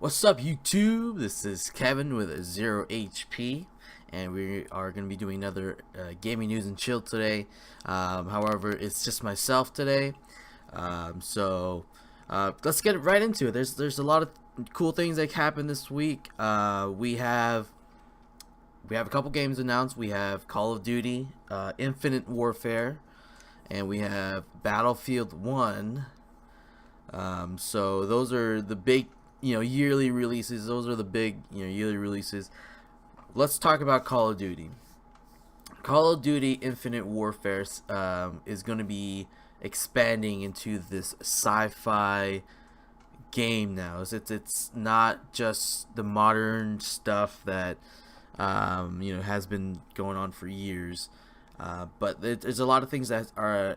What's up, YouTube? This is Kevin with a 0 HP, and we are going to be doing another gaming news and chill today. However, it's just myself today, let's get right into it. There's a lot of cool things that happened this week. We have a couple games announced. We have Call of Duty, Infinite Warfare, and we have Battlefield 1. So those are the big, yearly releases. Those are the big, yearly releases. Let's talk about Call of Duty. Call of Duty Infinite Warfare is going to be expanding into this sci-fi game now. It's not just the modern stuff that has been going on for years, but there's a lot of things that are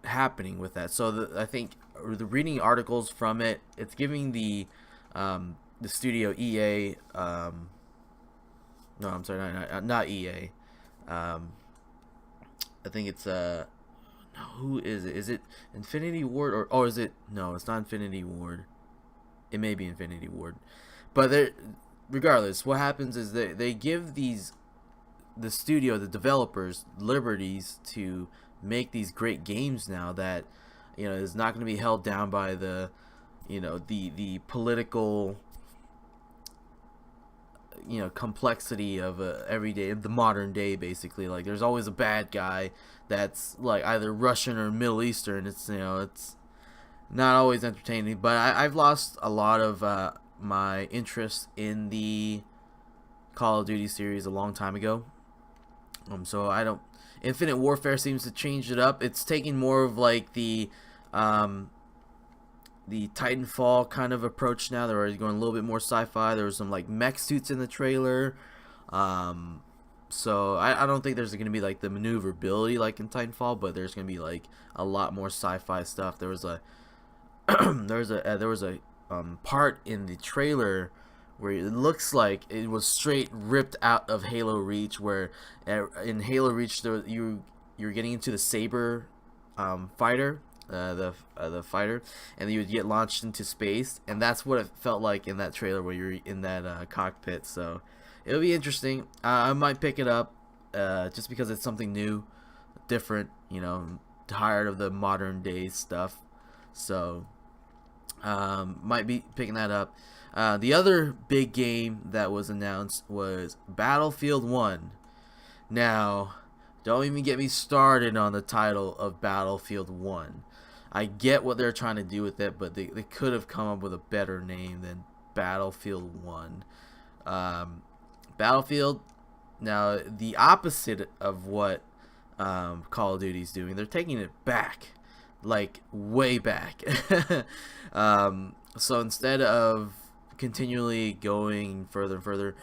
happening with that. So I think the reading articles from it, it's giving the studio EA. No, I'm sorry, not EA. I think it's who is it? Is it Infinity Ward or is it? No, it's not Infinity Ward. It may be Infinity Ward, but regardless, what happens is they give the studio, the developers, liberties to make these great games now that is not going to be held down by the the political complexity of everyday, the modern day. Basically, like, there's always a bad guy that's like either Russian or Middle Eastern. It's not always entertaining, but I've lost a lot of my interest in the Call of Duty series a long time ago. So I don't. Infinite Warfare seems to change it up. It's taking more of like the Titanfall kind of approach now. They're already going a little bit more sci-fi. There was some like mech suits in the trailer. So I don't think there's going to be like the maneuverability like in Titanfall, but there's going to be like a lot more sci-fi stuff. There was a there was a part in the trailer where it looks like it was straight ripped out of Halo Reach, where in Halo Reach you're getting into the Saber fighter, the fighter, and you would get launched into space, and that's what it felt like in that trailer where you're in that cockpit. So it'll be interesting. I might pick it up just because it's something new, different. Tired of the modern day stuff, so might be picking that up. The other big game that was announced was Battlefield 1. Now, don't even get me started on the title of Battlefield 1. I get what they're trying to do with it, but they could have come up with a better name than Battlefield 1. Battlefield, now, the opposite of what Call of Duty is doing. They're taking it back, like way back. So instead of continually going further and further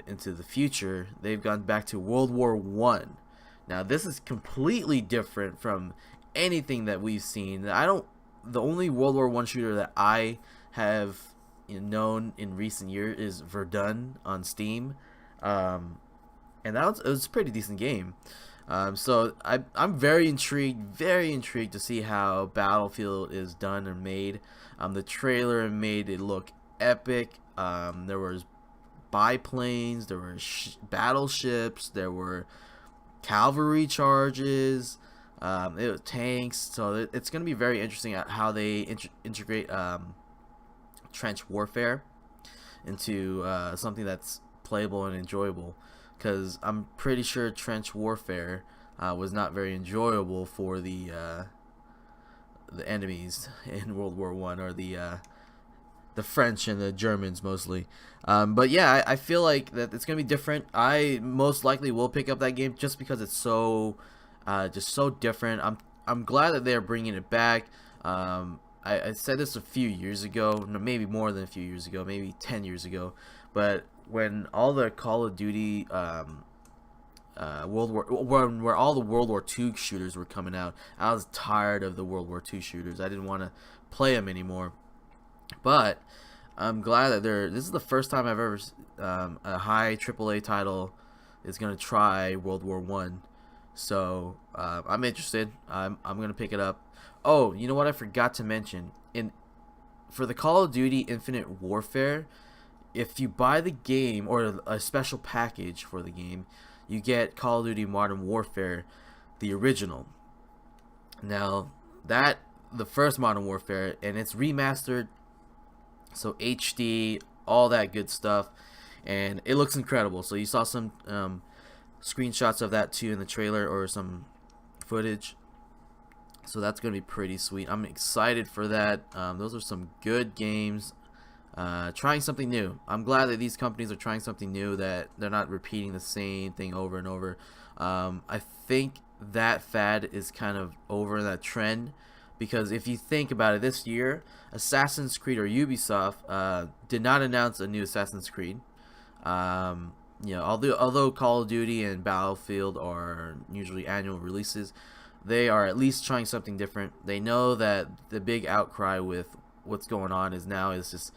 into the future, they've gone back to World War One. Now this is completely different from anything that we've seen. The only World War One shooter that I have known in recent years is Verdun on Steam, and it was a pretty decent game. So I'm very intrigued to see how Battlefield is done and made. The trailer made it look epic. There was biplanes, there were battleships, there were cavalry charges, it was tanks. So it's going to be very interesting at how they integrate trench warfare into something that's playable and enjoyable. Because I'm pretty sure trench warfare was not very enjoyable for the enemies in World War One, or the French and the Germans mostly. But yeah, I feel like that it's gonna be different. I most likely will pick up that game just because it's so just so different. I'm glad that they're bringing it back. I said this a few years ago, no, maybe more than a few years ago, maybe 10 years ago, but when all the Call of Duty where all the World War II shooters were coming out, I was tired of the World War II shooters. I didn't want to play them anymore. But I'm glad that this is the first time I've ever a high AAA title is gonna try World War One. So I'm interested. I'm gonna pick it up. Oh, you know what I forgot to mention? for the Call of Duty Infinite Warfare, if you buy the game or a special package for the game, you get Call of Duty Modern Warfare, the original. Now that the first Modern Warfare, and it's remastered, so HD, all that good stuff, and it looks incredible. So you saw some screenshots of that too in the trailer, or some footage. So that's gonna be pretty sweet. I'm excited for that. Those are some good games. Trying something new. I'm glad that these companies are trying something new, that they're not repeating the same thing over and over. I think that fad is kind of over, that trend, because if you think about it, this year Assassin's Creed, or Ubisoft, did not announce a new Assassin's Creed. Although Call of Duty and Battlefield are usually annual releases, they are at least trying something different. They know that the big outcry with what's going on is just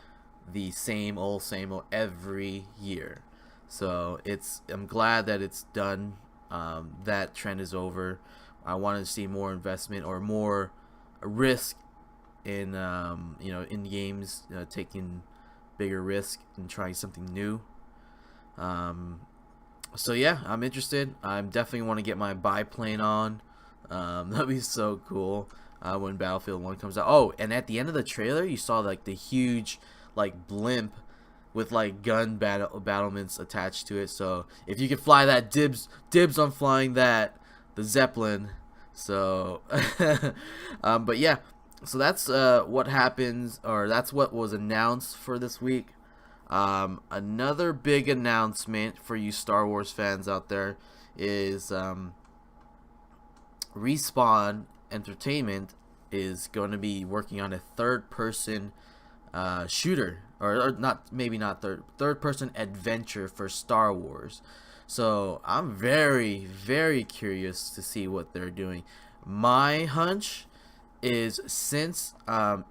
the same old every year. So I'm glad that it's done. That trend is over. I wanted to see more investment or more risk in in games, taking bigger risk and trying something new. So yeah, I'm interested. I definitely want to get my biplane on. That'd be so cool when Battlefield 1 comes out. Oh, and at the end of the trailer, you saw like the huge blimp with gun battlements attached to it. So if you can fly that, dibs on flying that, the Zeppelin. So but yeah, so that's what happens, or that's what was announced for this week. Another big announcement for you Star Wars fans out there is Respawn Entertainment is going to be working on a third-person shooter, or not, maybe not third-person adventure for Star Wars. So I'm very, very curious to see what they're doing. My hunch is, since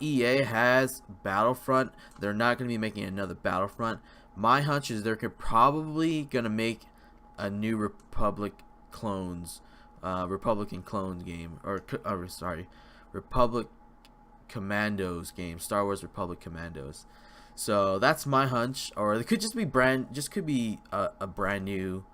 EA has Battlefront, they're not going to be making another Battlefront. My hunch is they're probably going to make a new Republican clones game, or Republic Commandos game, Star Wars Republic Commandos. So that's my hunch, or it could just be a brand new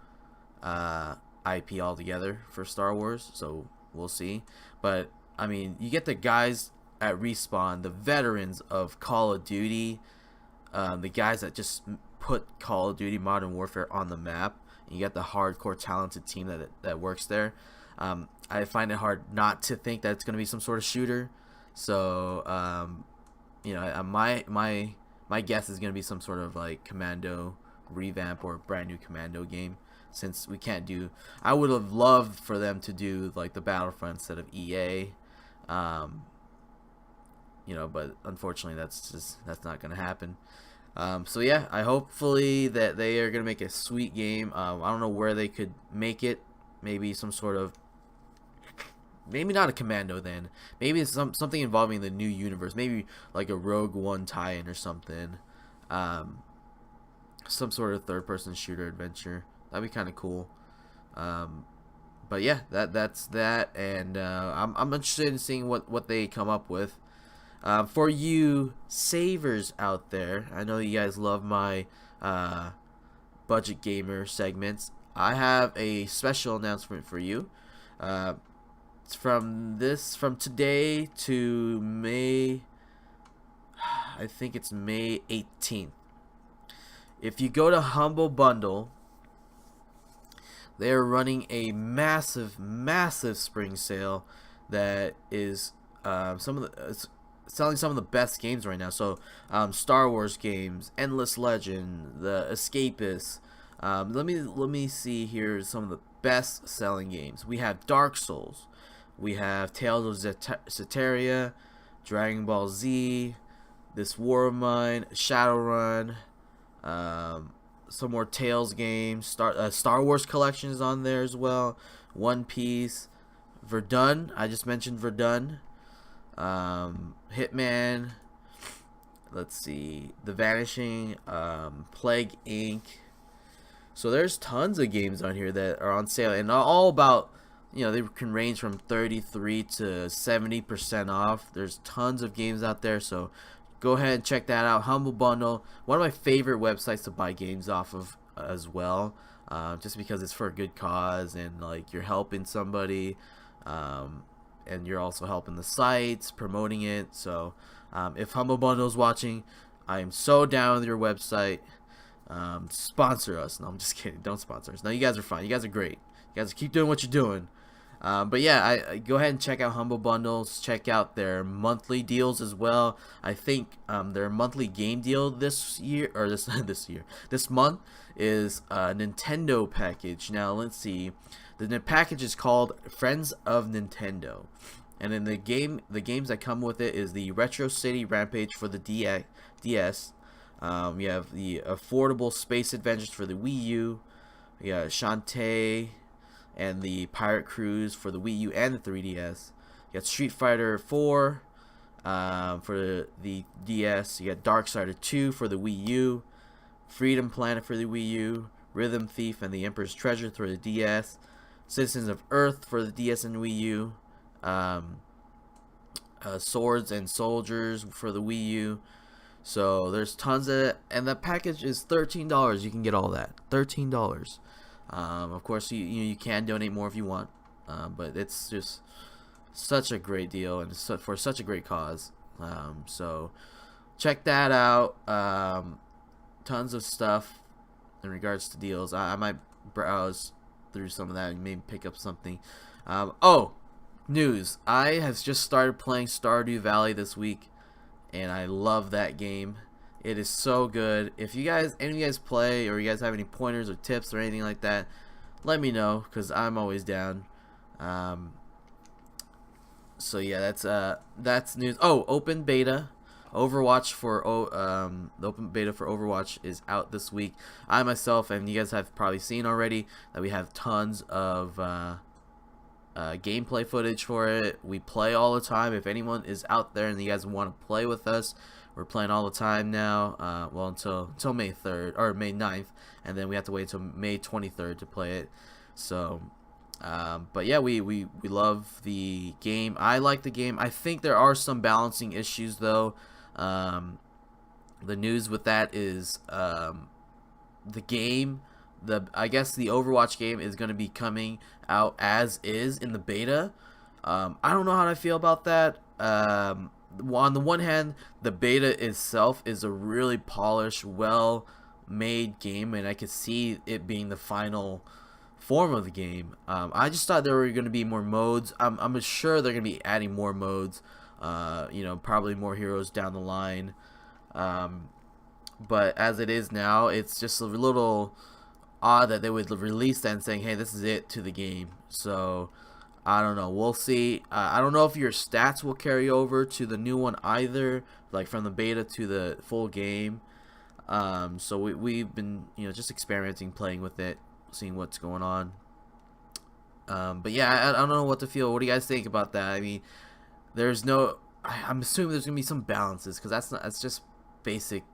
IP altogether for Star Wars. So we'll see. But I mean, you get the guys at Respawn, the veterans of Call of Duty, the guys that just put Call of Duty Modern Warfare on the map. And you got the hardcore talented team that works there. I find it hard not to think that it's going to be some sort of shooter. So my guess is going to be some sort of Commando revamp, or a brand new Commando game, since we can't do. I would have loved for them to do the Battlefront instead of EA. But unfortunately that's not going to happen. So yeah, hopefully that they are going to make a sweet game. I don't know where they could make it. Maybe some sort of, maybe not a Commando then. Maybe it's something involving the new universe. Maybe like a Rogue One tie-in or something. Some sort of third-person shooter adventure. That'd be kind of cool. But yeah, that's that, and I'm interested in seeing what they come up with. For you savers out there, I know you guys love my budget gamer segments. I have a special announcement for you. It's from today to May. I think it's May 18th. If you go to Humble Bundle, they're running a massive spring sale that is selling some of the best games right now. So Star Wars games, Endless Legend, The Escapist. Let me see here some of the best selling games. We have Dark Souls, we have Tales of Cetera, Dragon Ball Z, This War of Mine, Shadowrun, some more Tales games. Star Wars collection is on there as well. One Piece, Verdun. I just mentioned Verdun. Hitman. Let's see, The Vanishing, Plague Inc. So there's tons of games on here that are on sale, and all about, they can range from 33 to 70% off. There's tons of games out there, so go ahead and check that out. Humble Bundle, one of my favorite websites to buy games off of as well, just because it's for a good cause, and like you're helping somebody, and you're also helping the sites, promoting it. So if Humble Bundle is watching, I am so down with your website. Sponsor us. No, I'm just kidding. Don't sponsor us. No, you guys are fine. You guys are great. You guys keep doing what you're doing. But yeah, I go ahead and check out Humble Bundles. Check out their monthly deals as well. I think their monthly game deal this year, or this month, is a Nintendo package. Now let's see. The package is called Friends of Nintendo, and in the games that come with it is the Retro City Rampage for the DS. We have the affordable Space Adventures for the Wii U. We got Shantae and the Pirate Cruise for the Wii U and the 3DS. You got Street Fighter 4 for the DS. You got Darksider 2 for the Wii U. Freedom Planet for the Wii U. Rhythm Thief and the Emperor's Treasure for the DS. Citizens of Earth for the DS and Wii U. Swords and Soldiers for the Wii U. So there's tons of it, and the package is $13. You can get all that. $13. Of course, you can donate more if you want, but it's just such a great deal, and for such a great cause. So check that out. Tons of stuff in regards to deals. I might browse through some of that and maybe pick up something. Oh, news! I have just started playing Stardew Valley this week, and I love that game. It is so good. If any of you guys play, or you guys have any pointers or tips or anything like that, let me know, because I'm always down. So yeah, that's news. Oh, open beta Overwatch for the open beta for Overwatch is out this week. I myself, and you guys have probably seen already, that we have tons of gameplay footage for it. We play all the time. If anyone is out there and you guys want to play with us, we're playing all the time now. Well, until May 3rd or May 9th, and then we have to wait until May 23rd to play it. So but yeah, we love the game. I like the game. I think there are some balancing issues though. The news with that is the game, I guess the Overwatch game is going to be coming out as is in the beta. I don't know how I feel about that. On the one hand, the beta itself is a really polished, well made game, and I could see it being the final form of the game. I just thought there were going to be more modes. I'm sure they're going to be adding more modes, probably more heroes down the line. But as it is now, it's just a little odd that they would release that and saying, hey, this is it to the game. So I don't know, we'll see. I don't know if your stats will carry over to the new one either, like from the beta to the full game. So we've been just experimenting, playing with it, seeing what's going on. But yeah, I don't know what to feel. What do you guys think about that? I mean, I'm assuming there's gonna be some balances, because that's just basic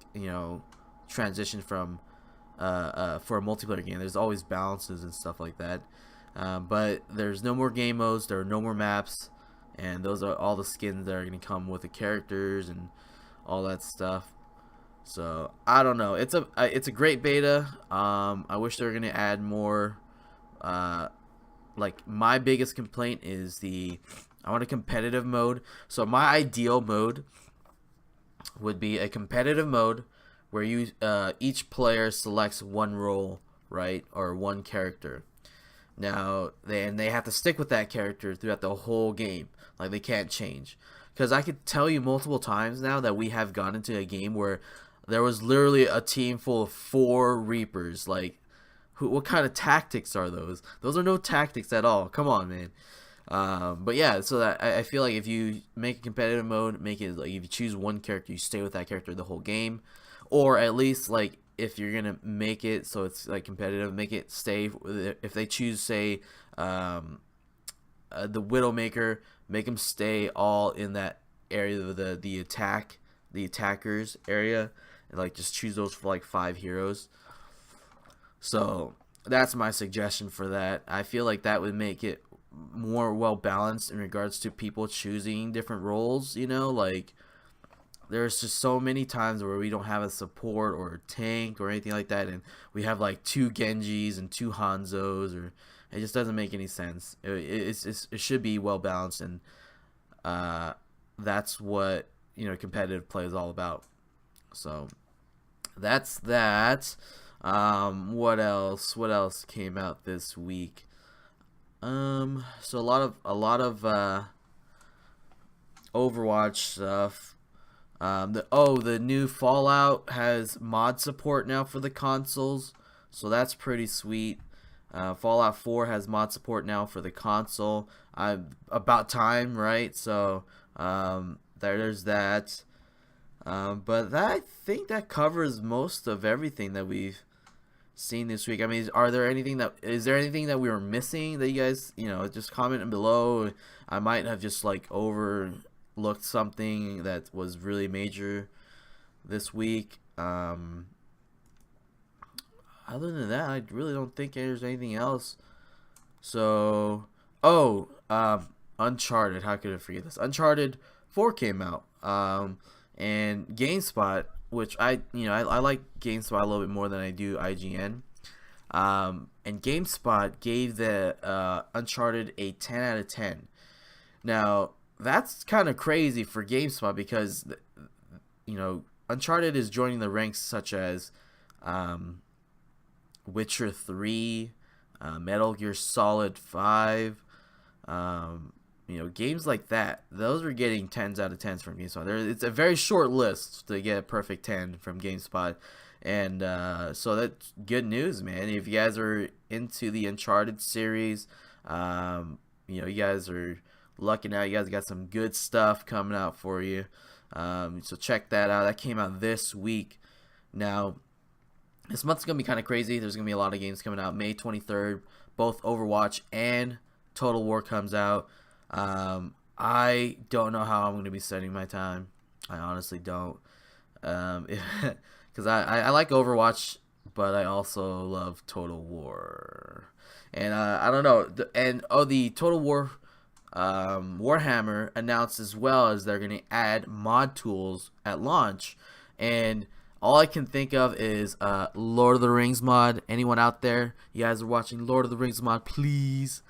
transition from for a multiplayer game. There's always balances and stuff like that. But there's no more game modes, there are no more maps, and those are all the skins that are going to come with the characters and all that stuff. So I don't know, it's a great beta. I wish they were going to add more. Like, my biggest complaint is I want a competitive mode. So my ideal mode would be a competitive mode where each player selects one role, right, or one character. Now, they have to stick with that character throughout the whole game. Like, they can't change. Because I could tell you multiple times now that we have gone into a game where there was literally a team full of 4 Reapers. Like, what kind of tactics are those? Those are no tactics at all. Come on, man. But yeah, so that I feel like if you make a competitive mode, make it like if you choose one character, you stay with that character the whole game. Or at least, like, if you're gonna make it so it's like competitive, make it stay. If they choose, say, the Widowmaker, make them stay all in that area of the attackers area, and like just choose those for like 5 heroes. So that's my suggestion for that. I feel like that would make it more well balanced in regards to people choosing different roles. Like, there's just so many times where we don't have a support or a tank or anything like that, and we have like two Genjis and two Hanzos, or it just doesn't make any sense. It should be well balanced, and that's what competitive play is all about. So that's that. What else? What else came out this week? So a lot of Overwatch stuff. The new Fallout has mod support now for the consoles, so that's pretty sweet. Fallout 4 has mod support now for the console. About time, right? So there's that. But I think that covers most of everything that we've seen this week. I mean, is there anything that we were missing that you guys, just comment below? I might have just like overlooked something that was really major this week. Other than that, I really don't think there's anything else. So, Uncharted. How could I forget this? Uncharted 4 came out. And GameSpot, which I like GameSpot a little bit more than I do IGN. And GameSpot gave the Uncharted a 10 out of 10. Now, that's kind of crazy for GameSpot because, Uncharted is joining the ranks such as Witcher 3, Metal Gear Solid 5, games like that. Those are getting 10s out of 10s from GameSpot. It's a very short list to get a perfect 10 from GameSpot. And so that's good news, man. If you guys are into the Uncharted series, you guys are lucking out. You guys got some good stuff coming out for you. So check that out. That came out this week. Now, this month's going to be kind of crazy. There's going to be a lot of games coming out. May 23rd, both Overwatch and Total War comes out. I don't know how I'm going to be spending my time. I honestly don't. Because I like Overwatch, but I also love Total War. And I don't know. The Total War Warhammer announced as well as they're going to add mod tools at launch. And all I can think of is Lord of the Rings mod. Anyone out there? You guys are watching Lord of the Rings mod, please.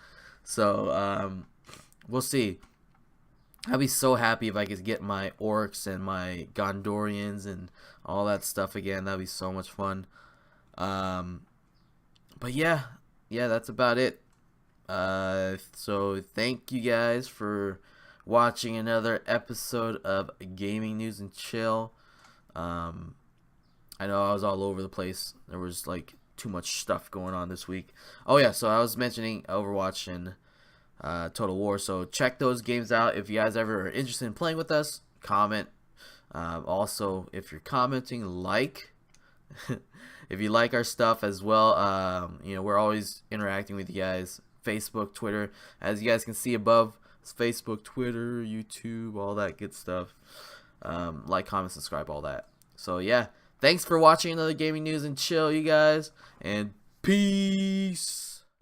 So we'll see. I'd be so happy if I could get my orcs and my Gondorians and all that stuff again. That'd be so much fun. But yeah, that's about it. So thank you guys for watching another episode of Gaming News and Chill. I know I was all over the place. There was like too much stuff going on this week. Oh yeah, so I was mentioning Overwatch and Total War. So check those games out. If you guys ever are interested in playing with us, comment. Also, if you're commenting, like. If you like our stuff as well, we're always interacting with you guys. Facebook, Twitter, as you guys can see above, it's Facebook, Twitter, YouTube, all that good stuff. Like, comment, subscribe, all that. So yeah, thanks for watching another Gaming News and Chill, you guys, and peace.